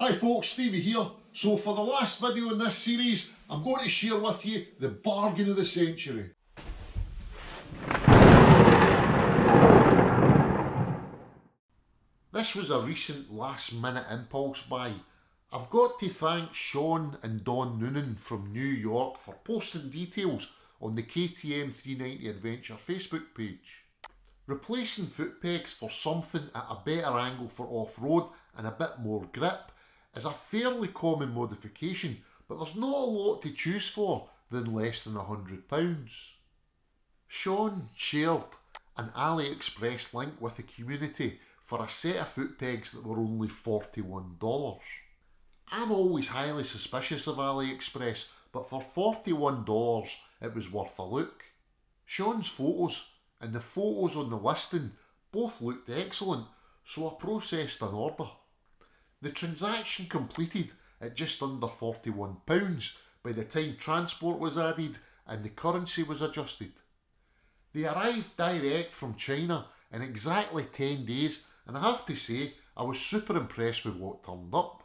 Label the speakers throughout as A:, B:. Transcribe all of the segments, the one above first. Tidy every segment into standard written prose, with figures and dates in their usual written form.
A: Hi folks, Stevie here. So for the last video in this series, I'm going to share with you the bargain of the century. This was a recent last minute impulse buy. I've got to thank Shawn N Dawn Noonan from New York for posting details on the KTM 390 Adventure Facebook page. Replacing foot pegs for something at a better angle for off-road and a bit more grip is a fairly common modification, but there's not a lot to choose for than less than £100. Shawn shared an Aliexpress link with the community for a set of foot pegs that were only $41. I'm always highly suspicious of Aliexpress, but for $41 it was worth a look. Shawn's photos and the photos on the listing both looked excellent, so I processed an order. The transaction completed at just under £41 by the time transport was added and the currency was adjusted. They arrived direct from China in exactly 10 days, and I have to say I was super impressed with what turned up.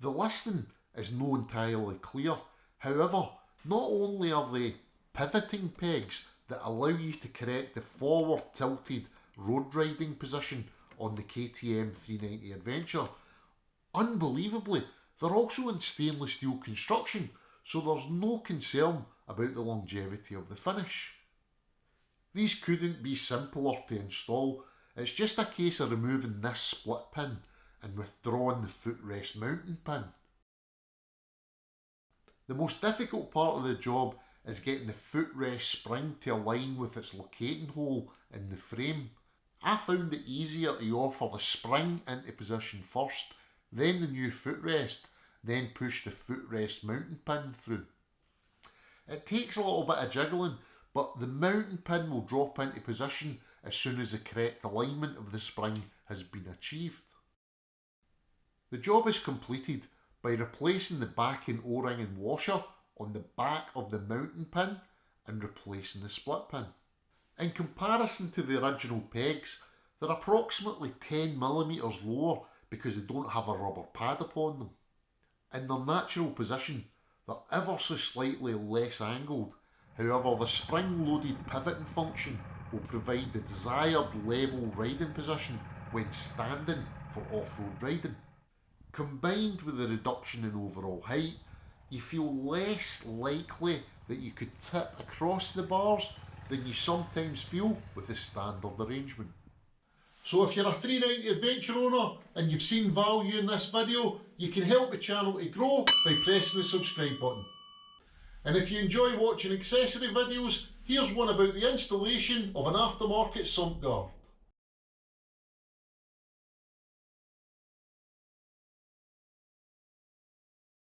A: The listing is not entirely clear, however, not only are they pivoting pegs that allow you to correct the forward tilted road riding position on the KTM 390 Adventure, unbelievably, they're also in stainless steel construction, so there's no concern about the longevity of the finish. These couldn't be simpler to install. It's just a case of removing this split pin and withdrawing the footrest mounting pin. The most difficult part of the job is getting the footrest spring to align with its locating hole in the frame. I found it easier to offer the spring into position first, then the new footrest, then push the footrest mounting pin through. It takes a little bit of jiggling, but the mounting pin will drop into position as soon as the correct alignment of the spring has been achieved. The job is completed by replacing the backing O-ring and washer on the back of the mounting pin and replacing the split pin. In comparison to the original pegs, they're approximately 10mm lower because they don't have a rubber pad upon them. In their natural position, they're ever so slightly less angled. However, the spring-loaded pivoting function will provide the desired level riding position when standing for off-road riding. Combined with the reduction in overall height, you feel less likely that you could tip across the bars than you sometimes feel with the standard arrangement. So if you're a 390 Adventure owner and you've seen value in this video, you can help the channel to grow by pressing the subscribe button. And if you enjoy watching accessory videos, here's one about the installation of an aftermarket sump guard.